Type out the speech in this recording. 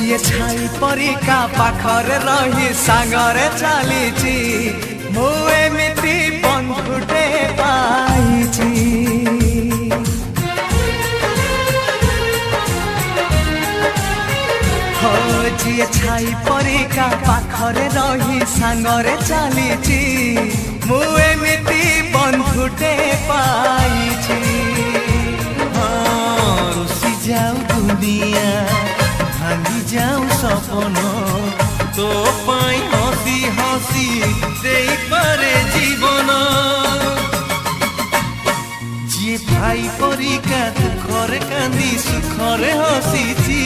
ଯିଏ ଛାଇ ପରିକା ପାଖରେ ରହି ସାଙ୍ଗରେ ଚାଲିଛି ମୁଁ ଏମିତି ବନ୍ଧୁଟେ ପାଇଛି। ଯିଏ ଛାଇ ପରିକା ପାଖରେ ରହି ସାଙ୍ଗରେ ଚାଲିଛି ମୁଁ ଏମିତି ବନ୍ଧୁଟେ ପାଇଛି। ରୁଷି ଯାଉ ଦୁନିଆ ଭାଙ୍ଗି ଯାଉ ସପନ ତୋ ପାଇଁ ହସି ହସି ଦେଇପାରେ ଜୀବନ। ଯିଏ ଭାଇ ପରିକା ଦୁଃଖରେ କାନ୍ଦି ସୁଖରେ ହସିଛି